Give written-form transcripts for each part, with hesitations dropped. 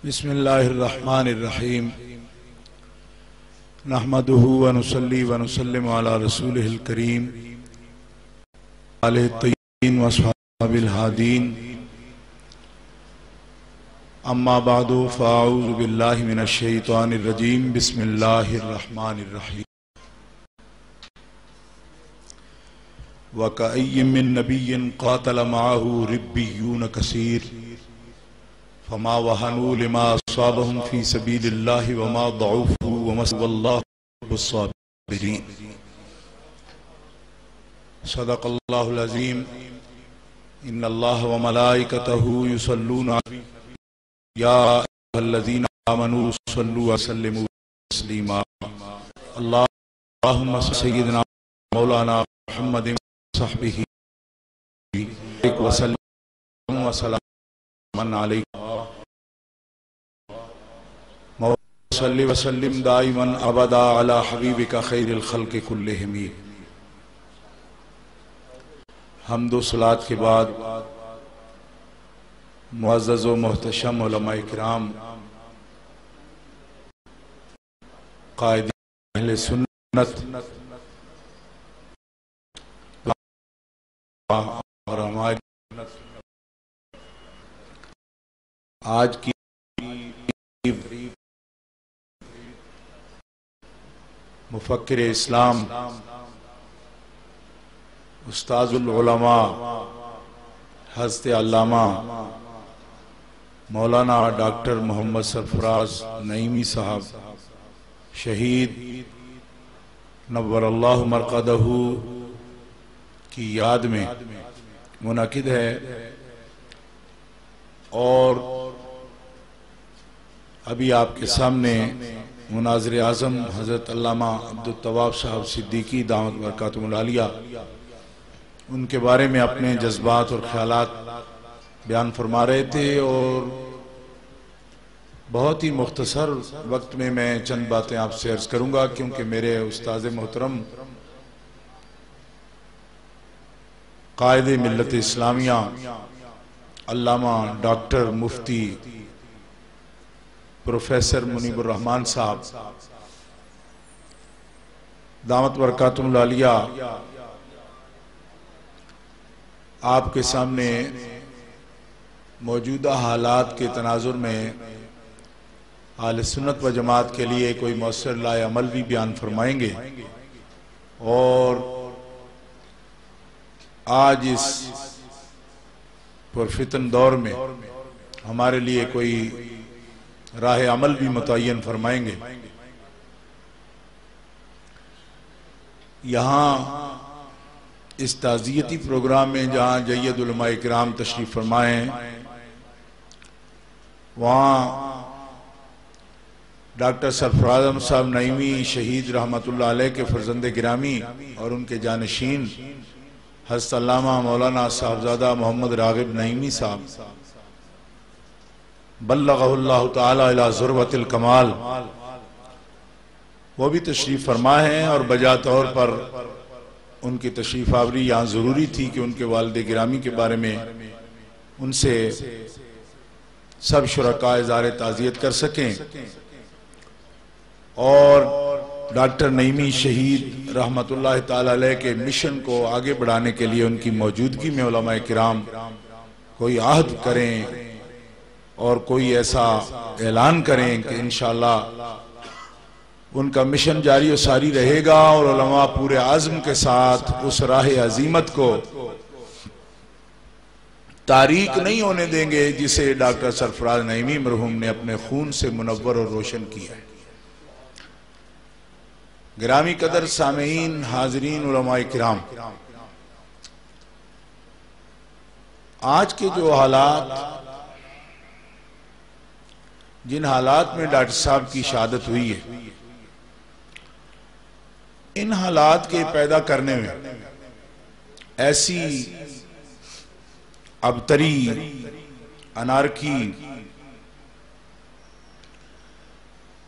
बिस्मिल्लाहिर्रहमानिर्रहीम नहमदुहु व नुसल्ली व नुसल्लिमु अला रसूलिहिल करीम आलिहि तय्यबीन व अस्हाबिल हादीन अम्मा बादु फ़अऊज़ु बिल्लाहि मिनश शैतानिर रजीम बिस्मिल्लाहिर्रहमानिर्रहीम व कअय्यिम मिन नबिय्यिन क़ातल मअहु रिब्बियून कसीर फमा वहनु लिमा असाबहुम फी सबीलिल्लाहि वमा दऊफु वमा वल्लाहु बिस्साबिरीन सदक़ल्लाहुल अज़ीम इन्नल्लाह व मलाइकतहु युसल्लूना या अय्युहल्लज़ीना आमनू सल्लु व सल्लिमू तस्लीमा अल्लाहुम्मा सय्यिदना मौलाना मुहम्मदिन व सहबिही व सल्लम व सलामन अलैहि सल्लि व सल्लिम दाइमन अबदा अला हबीबिका खैरिल खल्क़ि कुल्लिहिम। हम्द व सलात के बाद मुअज़्ज़ज़ व मुहतशम उलमाए किराम, क़ाइदीन अहले सुन्नत और हमारे आज की मुफक्किर इस्लाम उस्ताजुल उलमा हज़रत अल्लामा मौलाना डॉक्टर मोहम्मद सरफराज नईमी साहब शहीद नव्वरल्लाहु मरक़दहू की याद में मुनाकिद है। और अभी आपके सामने मुनाज़िर आज़म हज़रत अल्लामा अब्दुल तवाब साहब सिद्दीकी दामत बरकातुहुल आलिया उनके बारे में अपने जज्बात और ख्यालात बयान फरमा रहे थे। और बहुत ही मुख्तसर वक्त में मैं चंद बातें आपसे अर्ज करूंगा, क्योंकि मेरे उस्ताद मोहतरम कायदे मिल्लत इस्लामिया अल्लामा डॉक्टर मुफ्ती प्रोफेसर मुनीबुर रहमान साहब दामत बरकातुहुल आलिया आपके सामने मौजूदा हालात के तनाजुर में आले सुन्नत व जमात के लिए कोई मौसर लाए अमल भी बयान फरमाएंगे। और आज इस पुरफितन दौर में हमारे लिए कोई राह अमल भी मुतय्यन फरमाएंगे। यहाँ इस ताज़ियती प्रोग्राम में जहाँ जय्यद उलमाए किराम तशरीफ फरमाए हैं, वहाँ डॉक्टर सरफराज अहमद साहब नईमी शहीद रहमतुल्लाह अलैह के फर्जंदे गिरामी और उनके जानशीन हज़रत अल्लामा मौलाना साहबजादा मोहम्मद रागिब नईमी साहब बल्लगहुल्लाहु ताला इला ज़ुरवतिल कमाल वो भी तशरीफ फरमा हैं। और बजा तौर पर उनकी तशरीफ आवरी यहाँ ज़रूरी थी कि उनके वालिद गिरामी के बारे में उनसे सब शुरका इज़हार ताज़ियत कर सकें। और डॉक्टर नईमी शहीद रहमतुल्लाह ताला अलैह के मिशन को आगे बढ़ाने के लिए उनकी मौजूदगी में उलमाए किराम कोई आहद करें और कोई ऐसा ऐलान करें कि इंशाअल्लाह उनका मिशन जारी और सारी रहेगा और उलमा पूरे आज़म के साथ उस राह अजीमत को तारीक नहीं होने देंगे जिसे डॉक्टर सरफराज नईमी मरहूम ने अपने खून से मुनव्वर और रोशन किया है। गिरामी कदर सामीईन हाज़रीन उलमाए किराम, आज के जो हालात जिन हालात में डॉक्टर साहब की शहादत हुई है, इन हालात के पैदा करने में ऐसी अबतरी अनारकी,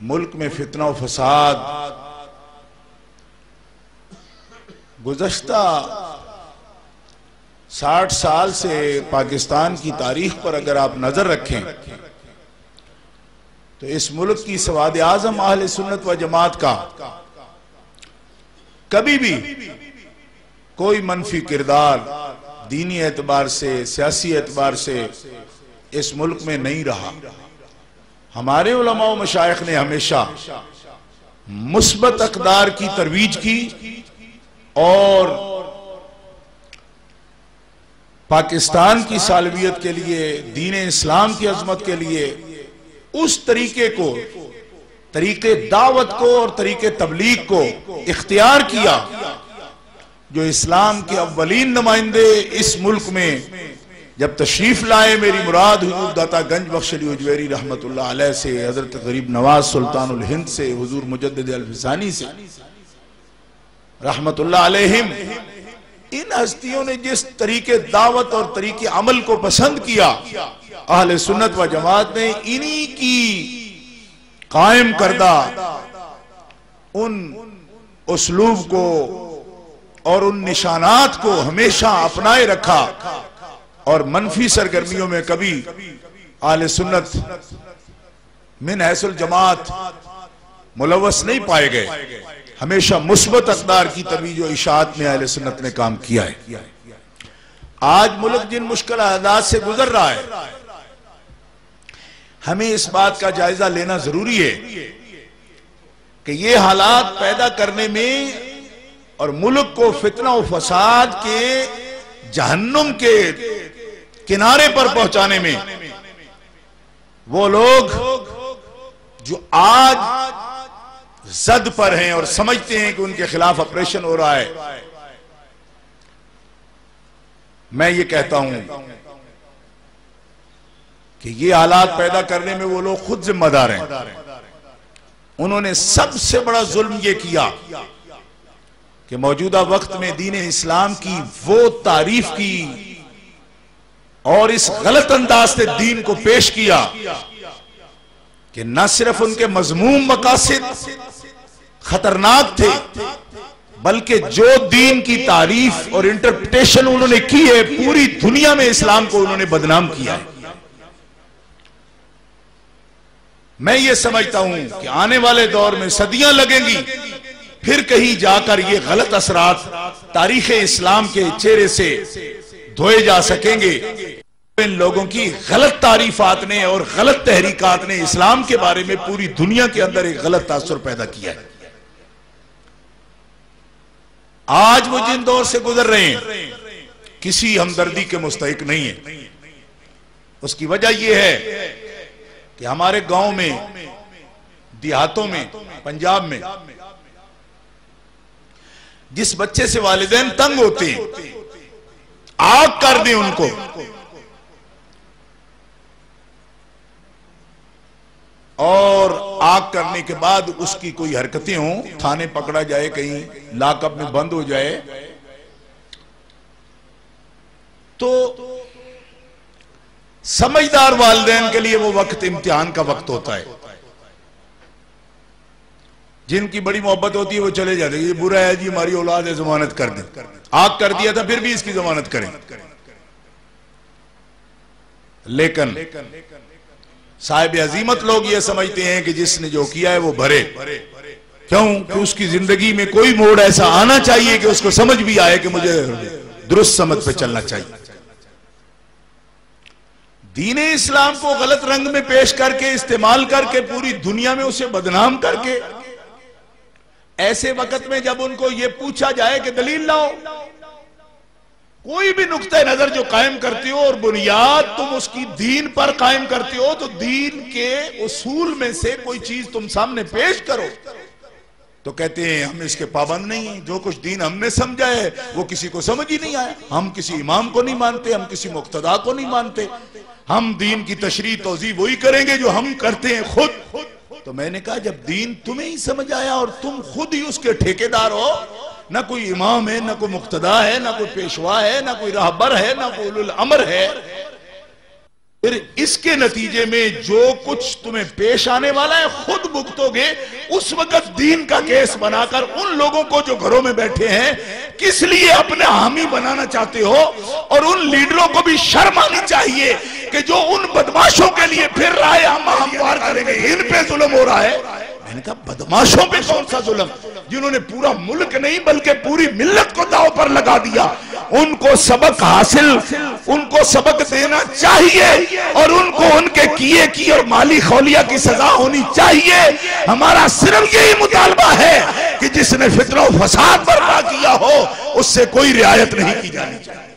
मुल्क में फितना और फसाद, गुज़श्ता 60 साल से पाकिस्तान की तारीख पर अगर आप नजर रखें तो इस मुल्क की सवाद आजम अहले सुन्नत व जमात का कभी भी कोई मनफी किरदार दीनी एतबार से, सियासी एतबार से इस मुल्क में नहीं रहा। हमारे उलमा व मशाइख ने हमेशा मुस्बत अक़दार की तरवीज की और पाकिस्तान की सालवियत के लिए, दीन इस्लाम की अजमत के लिए उस तरीके को, तरीके दावत को और तरीके तबलीग को इख्तियार किया जो इस्लाम के अव्वलीन नुमाइंदे इस मुल्क में जब तशरीफ लाए। मेरी मुराद हुजूर दाता गंज बख्श अली उजवैरी रहमतुल्लाह अलैह से, हजरत गरीब नवाज सुल्तानुल हिंद से, हुजूर मुजद्दिद अल-फिसानी से रहमतुल्लाह अलैहिम, इन हस्तियों ने जिस तरीके दावत और तरीके अमल को पसंद किया, अहले सुन्नत व जमात ने इन्हीं की कायम करदा उन उसलूब को और उन निशानात को हमेशा अपनाए रखा और मनफी सरगर्मियों में कभी अहले सुन्नत मिन हैसुल जमात मुलव्वस नहीं पाए गए। हमेशा मुस्बत अक़दार की तवीज़ व इशाअत में अहले सुन्नत ने काम किया है। आज मुल्क जिन मुश्किल हालात से गुजर रहा है, हमें इस बात का जायजा लेना जरूरी है कि ये हालात पैदा करने में और मुल्क को फितना और फसाद के जहन्नुम के किनारे पर पहुंचाने में वो लोग जो आज जद पर हैं और समझते हैं कि उनके खिलाफ ऑपरेशन हो रहा है, मैं ये कहता हूं कि ये हालात पैदा करने में वो लोग खुद जिम्मेदार हैं। उन्होंने सबसे बड़ा जुल्म ये किया कि मौजूदा वक्त में दीन इस्लाम की वो तारीफ की और इस गलत अंदाज से दीन को पेश किया कि न सिर्फ उनके मजमूम मकासिद खतरनाक थे, बल्कि जो दीन की तारीफ और इंटरप्रिटेशन उन्होंने की है, पूरी दुनिया में इस्लाम को उन्होंने बदनाम किया है। मैं ये समझता हूं कि आने वाले दौर में सदियां लगेंगी, फिर कहीं जाकर ये गलत असरात तारीख इस्लाम के चेहरे से धोए जा सकेंगे। इन लोगों की गलत तारीफात ने और गलत तहरीकात ने इस्लाम के बारे में पूरी दुनिया के अंदर एक गलत तासुर पैदा किया है। आज वो जिन दौर से गुजर रहे हैं किसी हमदर्दी के मुस्तहिक नहीं है। उसकी वजह यह है कि हमारे गांव में, देहातों में, पंजाब में जिस बच्चे से वालिदैन तंग होते हैं, आग कर दें उनको, और आग करने के बाद उसकी कोई हरकतें हों, थाने पकड़ा जाए, कहीं लॉकअप में बंद हो जाए, तो समझदार वालिदैन के लिए वो वक्त इम्तिहान का वक्त होता है। जिनकी बड़ी मोहब्बत होती है वो चले जाते हैं, ये बुरा है जी, हमारी औलाद है, जमानत कर दें। आग कर दिया था फिर भी इसकी जमानत करें। लेकिन साहिब अजीमत लोग ये समझते हैं कि जिसने जो किया है वो भरे। क्यों? कि उसकी जिंदगी में कोई मोड़ ऐसा आना चाहिए कि उसको समझ भी आए कि मुझे दुरुस्त समझ पे चलना चाहिए। दीन इस्लाम को गलत रंग में पेश करके, इस्तेमाल करके, पूरी दुनिया में उसे बदनाम करके, ऐसे वक्त में जब उनको ये पूछा जाए कि दलील लाओ, कोई भी नुक्ते नजर जो कायम करते हो और बुनियाद तुम उसकी दीन पर कायम करते हो, तो दीन के उसूल में से कोई चीज तुम सामने पेश करो, तो कहते हैं हम इसके पाबंद नहीं हैं। जो कुछ दीन हमने समझा है वो किसी को समझ ही नहीं आया। हम किसी इमाम को नहीं मानते, हम किसी मुक्तदा को नहीं मानते, हम दीन की तशरीह तौज़ीह वही करेंगे जो हम करते हैं खुद। तो मैंने कहा जब दीन तुम्हें ही समझ आया और तुम खुद ही उसके ठेकेदार हो, ना कोई इमाम है, ना कोई मुक्तदा है, ना कोई पेशवा है, ना कोई रहबर है, ना कोई उलुल अमर है, फिर इसके नतीजे में जो कुछ तुम्हें पेश आने वाला है खुद भुगतोगे। उस वक्त दीन का केस बनाकर उन लोगों को जो घरों में बैठे हैं किस लिए अपने हामी बनाना चाहते हो? और उन लीडरों को भी शर्म आनी चाहिए कि जो उन बदमाशों के लिए फिर रहा है हम वार करेंगे, इन पे जुल्म हो रहा है। मैंने कहा बदमाशों पे कौन सा जुल्म, जिन्होंने पूरा मुल्क नहीं बल्कि पूरी मिल्लत को दांव पर लगा दिया। उनको सबक हासिल, उनको सबक देना चाहिए और उनको उनके किए की और माली खौलिया की सजा होनी चाहिए। हमारा सिर्फ यही मुतालबा है कि जिसने फितना और फसाद बर्पा किया हो उससे कोई रियायत नहीं की जानी चाहिए।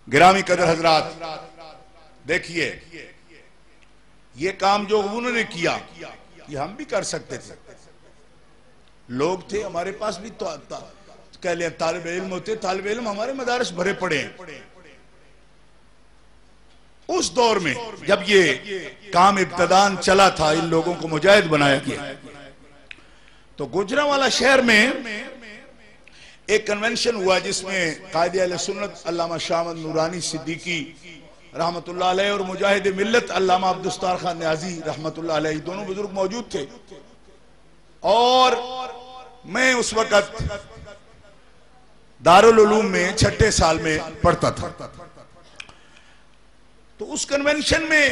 गिरामी कदर हजरात, देखिए ये काम जो उन्होंने किया ये हम भी कर सकते थे। लोग थे हमारे पास भी तो कह लिया तालिब इल्म होते, तालिब इल्म हमारे मदारस भरे पड़े हैं। उस दौर में जब ये काम इब्तदान चला था, इन लोगों को मुजाहिद बनाया गया, तो गुजरांवाला शहर में एक कन्वेंशन हुआ जिसमें कायदे अहले सुन्नत अल्लामा शाह अहमद नूरानी सिद्दीकी रहमतुल्लाह अलैह और मुजाहिद मिल्लत अल्लामा अब्दुस्तार खान न्याजी रहमतुल्लाह अलैह दोनों बुजुर्ग मौजूद थे। और मैं उस वक्त दारुल उलूम में छठे साल में पढ़ता था। तो उस कन्वेंशन में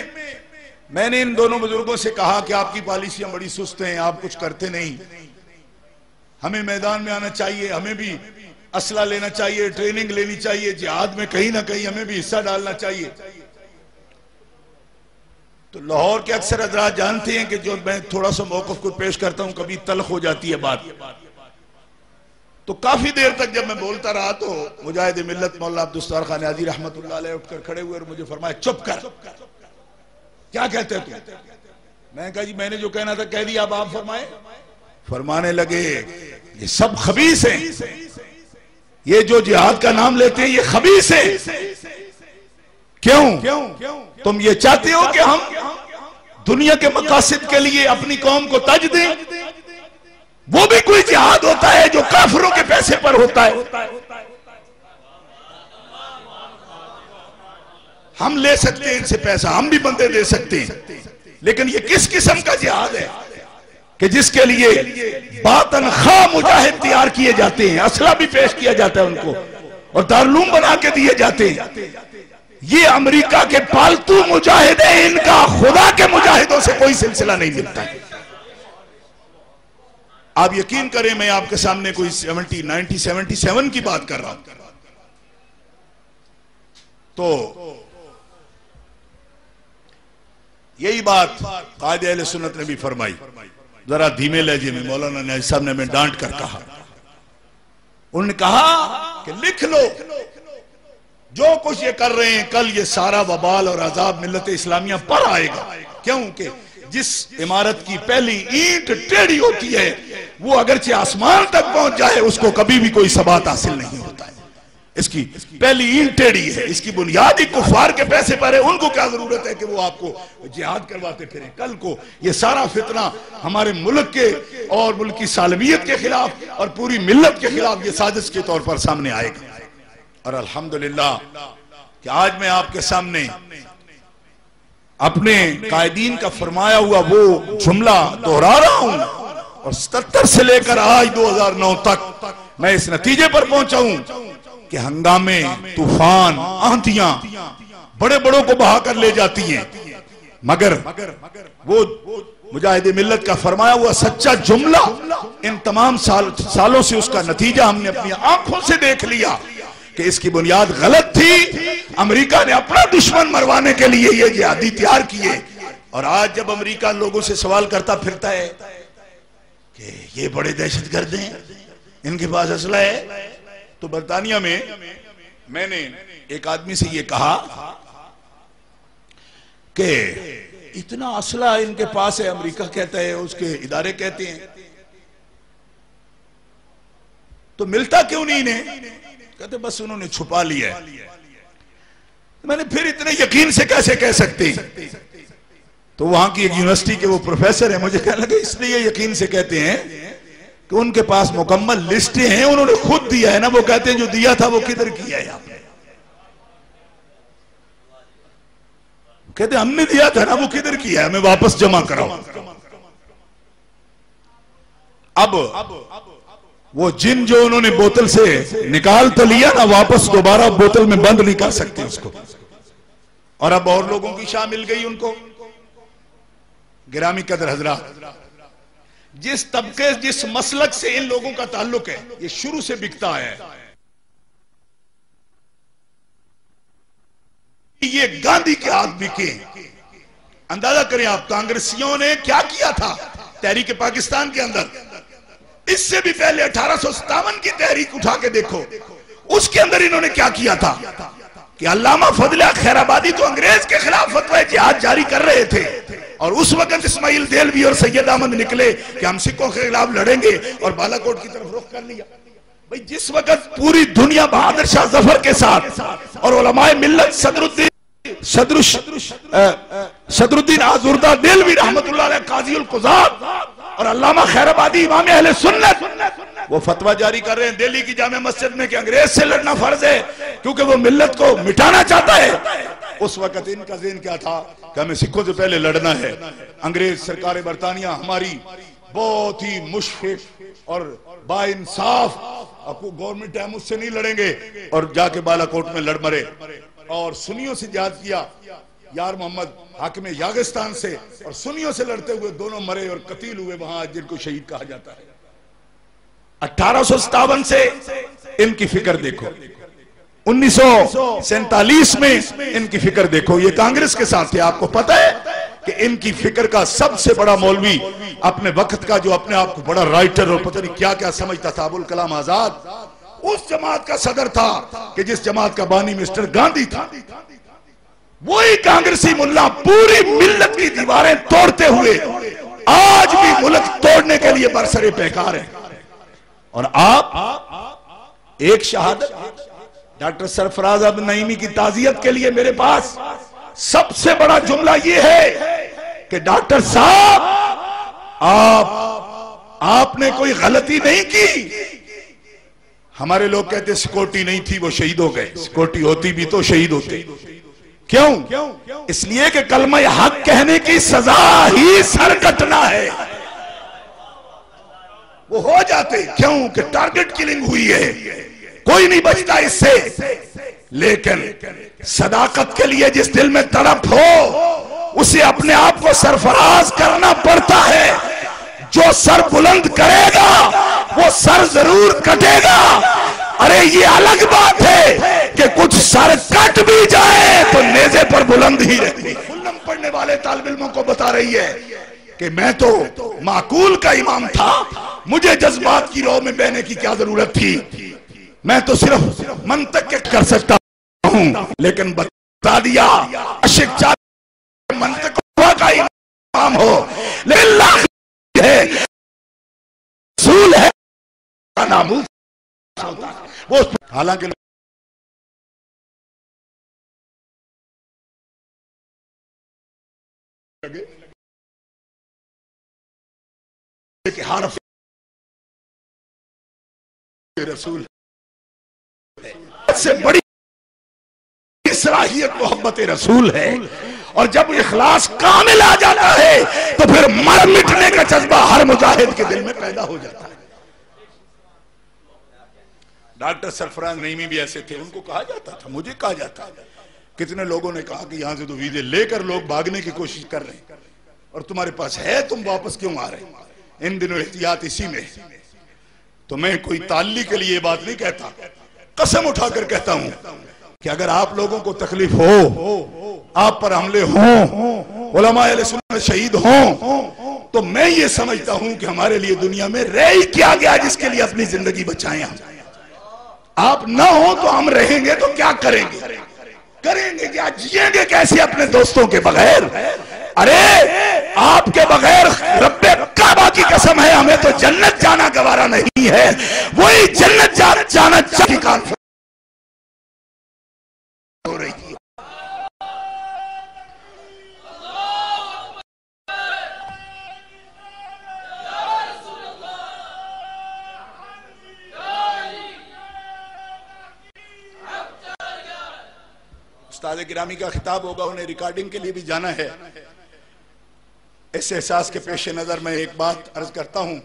मैंने इन दोनों बुजुर्गों से कहा कि आपकी पॉलिसियां बड़ी सुस्त हैं, आप कुछ करते नहीं, हमें मैदान में आना चाहिए, हमें भी असला लेना चाहिए, ट्रेनिंग लेनी चाहिए, जिहाद में कहीं ना कहीं हमें भी हिस्सा डालना चाहिए। तो लाहौर के अक्सर हजरात जानते हैं कि जो मैं थोड़ा सा मौक़िफ़ को पेश करता हूं कभी तल्ख हो जाती है बात। तो काफी देर तक जब मैं बोलता रहा तो मुजाहिद मिल्लत मौला अब्दुस्तार खान न्याजी रहमतुल्लाह अलैह उठकर खड़े हुए और मुझे फरमाया चुप कर, क्या कहते हो तुम? मैंने कहा जी मैंने जो कहना था कह दिया, अब आप फरमाए। फरमाने लगे ये सब खबीस हैं, ये जो जिहाद का नाम लेते हैं ये खबीस है। क्यों? तुम ये चाहते हो कि हम दुनिया के मकासद के लिए अपनी कौम को तज दें? वो भी कोई जिहाद होता है जो काफिरों के पैसे पर होता है। हम ले सकते हैं इनसे पैसा, हम भी बंदे दे सकते हैं, लेकिन ये किस किस्म का जिहाद है कि जिसके लिए बातन खा मुजाहिद तैयार किए जाते हैं, असला भी पेश किया जाता है उनको और दारुलूम बना के दिए जाते हैं। ये अमेरिका के पालतू मुजाहिद हैं, इनका खुदा के मुजाहिदों से कोई सिलसिला नहीं मिलता है। आप यकीन करें मैं आपके सामने कोई 1977 की बात कर रहा हूं। तो यही बात कायदे अहले सुन्नत ने भी फरमाई, जरा धीमे लहजे में मौलाना न्याजी साहब ने हमें डांट कर कहा। उन्होंने कहा कि लिख लो जो कुछ ये कर रहे हैं, कल ये सारा वबाल और अजाब मिल्लत इस्लामिया पर आएगा। क्योंकि जिस इमारत की पहली ईंट टेढ़ी होती है वो अगरचे आसमान तक पहुंच जाए उसको कभी भी कोई सबात हासिल नहीं होता है। इसकी पहली ईंट टेढ़ी है, इसकी बुनियाद ही कुफार के पैसे पर है। उनको क्या जरूरत है कि वो आपको जिहाद करवाते फिरें? कल को ये सारा फितना हमारे मुल्क के और मुल्क की सालमियत के खिलाफ और पूरी मिल्लत के खिलाफ ये साजिश के तौर पर सामने आएगा। और अल्हम्दुलिल्लाह कि आज मैं आपके सामने अपने कायदीन का फरमाया हुआ वो जुमला दोहरा रहा हूं और 77 से लेकर आज 2009 तक मैं इस नतीजे पर पहुंचा हूं कि हंगामे, तूफान, आंधियां बड़े बड़ों को बहाकर ले जाती हैं, मगर वो मुजाहिद मिल्लत का फरमाया हुआ सच्चा जुमला इन तमाम सालों से उसका नतीजा हमने अपनी आंखों से देख लिया कि इसकी बुनियाद गलत थी। अमेरिका ने अपना दुश्मन मरवाने के लिए ये जिहादी तैयार किए। और आज जब अमेरिका लोगों से सवाल करता फिरता है कि ये बड़े दहशतगर्द हैं, इनके पास असला है, तो बरतानिया में मैंने एक आदमी से ये कहा कि इतना असला इनके पास है, अमेरिका कहता है, उसके इदारे कहते हैं, तो मिलता क्यों नहीं इन्हें? कहते बस उन्होंने छुपा लिया है। मैंने फिर इतने यकीन से कैसे कह सकते हैं? तो वहां की एक यूनिवर्सिटी के वो प्रोफेसर है, मुझे कहने लगे इसलिए यकीन से कहते हैं कि उनके पास मुकम्मल लिस्टें हैं, उन्होंने खुद दिया है ना। वो कहते हैं जो दिया था वो किधर किया है आपने? कहते हमने दिया था ना, वो किधर किया है, हमें वापस जमा कराओ। अब वो जिन जो उन्होंने बोतल से निकाल तो लिया ना, वापस दोबारा बोतल में बंद नहीं कर सकते उसको। और अब और लोगों की शाह मिल गई उनको। गिरामी कदर हजरात, जिस तबके जिस मसलक से इन लोगों का ताल्लुक है, ये शुरू से बिकता है। ये गांधी के हाथ बिके। अंदाजा करें आप, कांग्रेसियों ने क्या किया था तहरीक पाकिस्तान के अंदर। इससे भी पहले 1857 की तहरीक उठा के देखो, उसके अंदर इन्होंने क्या किया था कि अल्लामा फजल खैराबादी तो अंग्रेज के खिलाफ फतवा जिहाद जारी कर रहे थे, और उस वक्त इस्माइल देलवी और सैयद अहमद निकले कि हम सिखों के खिलाफ लड़ेंगे, और बालाकोट की तरफ रुख कर लिया। भाई जिस वक्त पूरी दुनिया बहादुर शाह जफर के साथ और उलमाए मिल्लत सदरुद्दीन आजुर्दा देलवी रहमतुल्लाह अलैह, काजी उल कुज़ात और अल्लामा खैराबादी इमाम अहले सुन्नत, वो फतवा जारी कर रहे हैं दिल्ली की जामे मस्जिद में कि अंग्रेज से लड़ना फर्ज है, क्योंकि वो मिल्लत को मिटाना चाहता है। उस वक्त इनका ज़हन क्या था कि हमें सिखों से पहले लड़ना है। अंग्रेज सरकार बरतानिया हमारी बहुत ही मुशफिक और बाइंसाफ गवर्नमेंट है, हम उससे नहीं लड़ेंगे, और जाके बालाकोट में लड़ मरे। और सुन्नियों से जिहाद किया, यार मोहम्मद हाकिम यागिस्तान से, और सुन्नियों से लड़ते हुए दोनों मरे और कतील हुए वहां, जिनको शहीद कहा जाता है। 1857 से इनकी फिक्र देखो, 1947 में इनकी फिक्र देखो, ये कांग्रेस के साथ थे। आपको पता है कि इनकी फिक्र का सबसे बड़ा मौलवी अपने वक्त का, जो अपने आप को बड़ा राइटर और पता नहीं क्या क्या समझता था, अबुल कलाम आजाद, उस जमात का सदर था कि जिस जमात का बानी मिस्टर गांधी था। वही कांग्रेसी मुल्ला पूरी मिल्लत की दीवारें तोड़ते हुए आज भी मुल्क तोड़ने के लिए बरसरे पैकार है। और आप एक शहादत डॉक्टर सरफराज अब्दुल नईमी की ताजियत के लिए मेरे पास सबसे बड़ा जुमला यह है कि डॉक्टर साहब आपने कोई गलती नहीं की। हमारे लोग कहते सिक्योरिटी नहीं थी, वो शहीद हो गए। सिक्योरिटी होती भी तो शहीद होते। क्यों? इसलिए कि कलमा हक कहने की सजा ही सर कटना है। वो हो जाते, क्यों कि टारगेट किलिंग हुई है, कोई नहीं बचता इससे। लेकिन सदाकत के लिए जिस दिल में तड़प हो, उसे अपने आप को सरफराज करना पड़ता है। जो सर बुलंद करेगा वो सर जरूर कटेगा। अरे ये अलग बात है कि कुछ सर कट भी जाए तो नेज़े पर बुलंद ही रहती। खुल्लम पढ़ने वाले तालिब इल्मों को बता रही है कि मैं तो माकूल का इमाम था, मुझे जज्बात की राह में बहने की क्या जरूरत थी। मैं तो सिर्फ मंतक के कर सकता हूं, लेकिन बता दिया आशिक चाहे मंतक का इमाम हो, लेकिन है रसूल है नामूस वो। हालांकि हरफ रसूल से बड़ी सलाहियत मोहब्बत रसूल है। और जब इखलास कामिल आ जाता है तो फिर मर मिटने का जज्बा हर मुजाहिद के दिल में पैदा हो जाता है। डॉक्टर सरफराज नईमी भी ऐसे थे, उनको कहा जाता था, मुझे कहा जाता है, कितने लोगों ने कहा कि यहां से तो वीजे लेकर लोग भागने की कोशिश कर रहे हैं और तुम्हारे पास है, तुम वापस क्यों आ रहे हैं। इन दिनों एहतियात इसी में। तो मैं कोई ताल्ली के लिए बात नहीं कहता, कसम उठाकर कहता हूं कि अगर आप लोगों को तकलीफ हो, आप पर हमले हों, उलमाए अहले सुन्नत शहीद हों, तो मैं ये समझता हूं कि हमारे लिए दुनिया में रह ही क्या गया जिसके लिए अपनी जिंदगी बचाएं हम। आप ना हो तो हम रहेंगे तो क्या करेंगे, करेंगे क्या, जिएंगे कैसे अपने दोस्तों के बगैर। अरे आपके बगैर रब्बे काबा की कसम है, हमें तो जन्नत जाना गवारा नहीं है। वही जन्नत जाना चाहिए हो रही है। उस्ताद गिरामी का खिताब होगा, उन्हें रिकॉर्डिंग के लिए भी जाना है। इस एहसास के पेश नजर मैं एक बात अर्ज करता हूं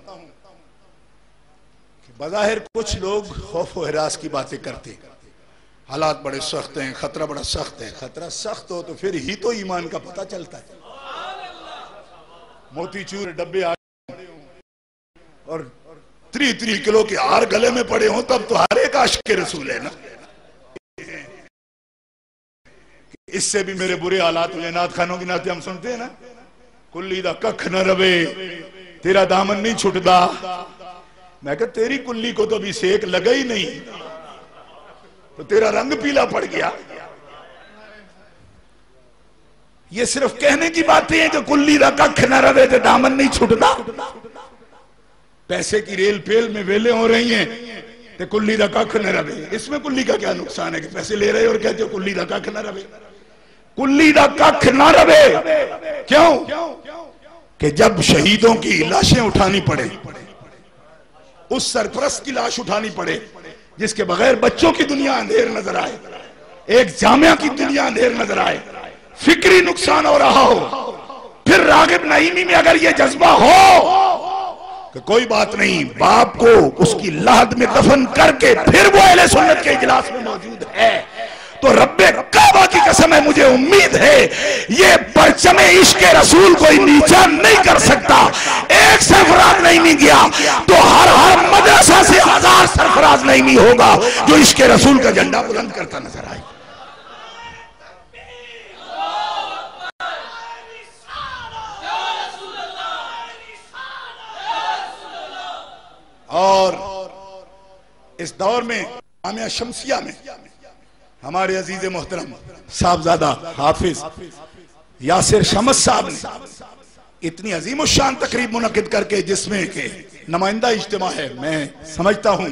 कि बज़ाहिर कुछ लोग खौफ व हिरास की बातें करते हैं, हालात बड़े सख्त हैं, खतरा बड़ा सख्त है। खतरा सख्त हो तो फिर ही तो ईमान का पता चलता है। मोतीचूर डब्बे आ और 3 किलो के हार गले में पड़े हों तब तो हर एक आशिक के रसूल है ना। इससे भी मेरे बुरे हालात हुए। नात खानों की नाते हम सुनते हैं ना, कुल्ली दा कख न रवे, तेरा दामन नहीं छुटदा। मैं कहा तेरी कुल्ली को तो अभी सेक लगा ही नहीं, तो तेरा रंग पीला पड़ गया। ये सिर्फ कहने की बातें हैं कि कुल्ली दा कख न रवे तो दामन नहीं छुटदा। पैसे की रेल पेल में वेले हो रही हैं तो कुल्ली दा कख न रवे। इसमें कुल्ली का क्या नुकसान है कि पैसे ले रहे हो और कहते हो कुल्ली दा कख न रवे। कुल्ली दा कख न रवे क्यों? कि जब शहीदों की लाशें उठानी पड़े, उस सरपरस्त की लाश उठानी पड़े जिसके बगैर बच्चों की दुनिया अंधेर नजर आए, एक जामिया की दुनिया अंधेर नजर आए, फिक्री नुकसान हो रहा हो, फिर रागिब नईमी में अगर ये जज्बा हो कि कोई बात नहीं, बाप को उसकी लाद में दफन करके फिर वो अहले सुन्नत के इजलास में मौजूद है, तो रब्बे काबा की कसम है, मुझे उम्मीद है ये परचमे इश्क रसूल कोई नीचा नहीं कर सकता। एक सरफराज नहीं गया तो हर मदरसा से 1000 सरफराज नहीं होगा जो इश्क रसूल का झंडा बुलंद करता नजर आए। और इस दौर में जामिया शमसिया में हमारे अजीज मोहतरम साहबजादा हाफिज यासिर शमस साहब ने इतनी अजीम शान तकरीब मुनक्किद करके, जिसमें के नुमाइंदा इज्तिमा है, मैं समझता हूं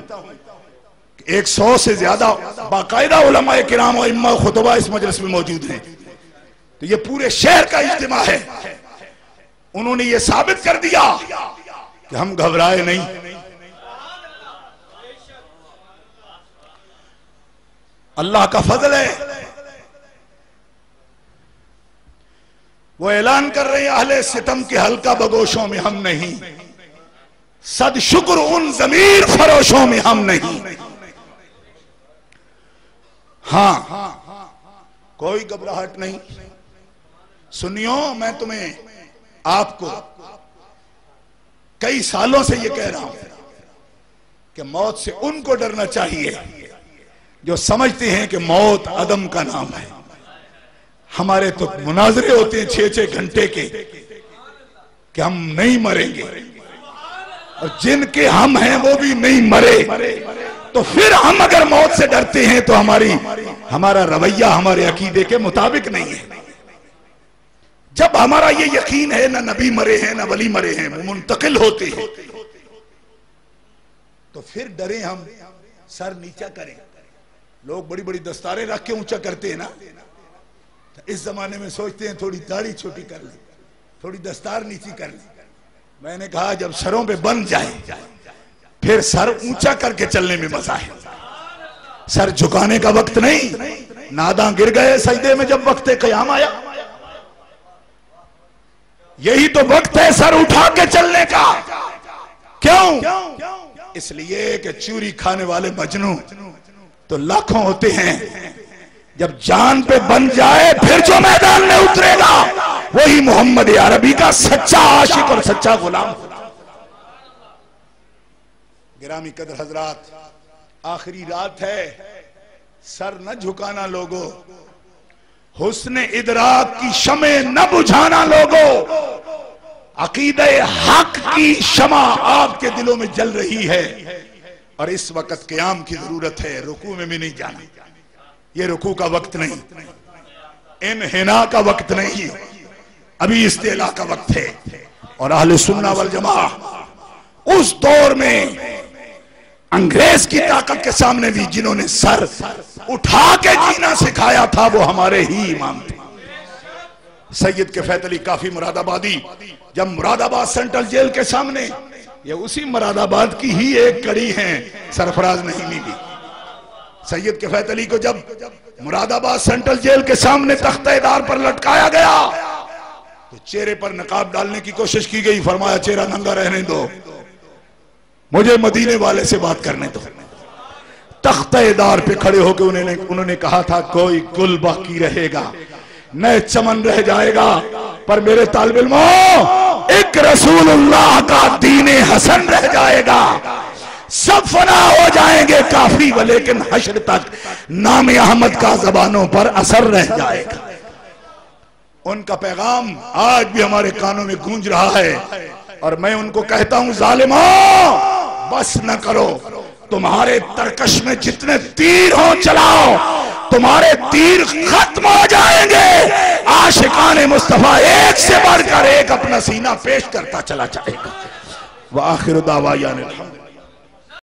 100 से ज्यादा बाकायदा उलमाए किराम और इम्मा खुतबा इस मजलिस में मौजूद हैं, तो ये पूरे शहर का इज्तिमा है। उन्होंने ये साबित कर दिया कि हम घबराए नहीं। अल्लाह का फजल है, वो ऐलान कर रहे हैं अहले सितम के हल्का बगोशों में हम नहीं, सद शुक्र उन जमीर फरोशों में हम नहीं। हाँ, कोई घबराहट नहीं। सुनियो, मैं तुम्हें आपको कई सालों से ये कह रहा हूं कि मौत से उनको डरना चाहिए जो समझते हैं कि मौत अदम का नाम है। हमारे तो मुनाजरे होते हैं 6-6 घंटे के कि हम नहीं मरेंगे, और जिनके हम हैं वो भी नहीं मरे, तो फिर हम अगर मौत से डरते हैं तो हमारा रवैया हमारे अकीदे के मुताबिक नहीं है। जब हमारा ये यकीन है ना नबी मरे हैं ना वली मरे हैं, वो मुंतकिल होते हैं, तो फिर डरे हम, सर नीचा करें। लोग बड़ी बड़ी दस्तारें रख के ऊंचा करते हैं ना, तो इस जमाने में सोचते हैं थोड़ी दाढ़ी छोटी कर ले, थोड़ी दस्तार नीची कर ले। मैंने कहा जब सरों पे बन जाए फिर सर ऊंचा करके चलने में मजा है। सर झुकाने का वक्त नहीं। नादा गिर गए सजदे में जब वक्त क़याम आया। यही तो वक्त है सर उठा के चलने का। क्यों? इसलिए कि चूरी खाने वाले मजनू तो लाखों होते हैं, जब जान पे बन जाए फिर जो मैदान में उतरेगा वही मोहम्मद अरबी का सच्चा आशिक और सच्चा गुलाम। गिरामी कदर हजरात, आखिरी रात है, सर न झुकाना लोगो, हुस्ने इदराक की शमे न बुझाना लोगो, अकीदे हक की शमा आपके दिलों में जल रही है और इस वक्त क़याम की जरूरत है। रुकू में भी नहीं जाना, ये रुकू का वक्त नहीं, इन्हिना का वक्त नहीं, अभी इस्तेला का वक्त है। और अहले सुन्ना वल जमा उस दौर में अंग्रेज की ताकत के सामने भी जिन्होंने सर उठा के जीना सिखाया था वो हमारे ही इमाम थे। सैयद कैफयत अली काफी मुरादाबादी जब मुरादाबाद सेंट्रल जेल के सामने, ये उसी मुरादाबाद की ही एक कड़ी है सरफराज नईमी भी, सैयद कैफयत अली को जब मुरादाबाद सेंट्रल जेल के सामने तख्तेदार पर लटकाया गया तो चेहरे पर नकाब डालने की कोशिश की गई। फरमाया चेहरा नंगा रहने दो, मुझे मदीने वाले से बात करने दो। तख्तेदार पे खड़े होकर उन्होंने कहा था कोई गुल बाकी रहेगा, नए चमन रह जाएगा, पर मेरे तालिब इल्मों एक रसूलुल्लाह का दीने हसन रह जाएगा। सब फना हो जाएंगे काफी, लेकिन हश्र तक नाम अहमद का जबानों पर असर रह जाएगा। उनका पैगाम आज भी हमारे कानों में गूंज रहा है और मैं उनको कहता हूं जालिमों बस न करो, तुम्हारे तरकश में जितने तीर हो चलाओ, तुम्हारे तीर खत्म हो जाएंगे। आशिकाने मुस्तफा एक से बढ़कर एक अपना सीना पेश करता चला जाएगा। व आखिर दावा यानी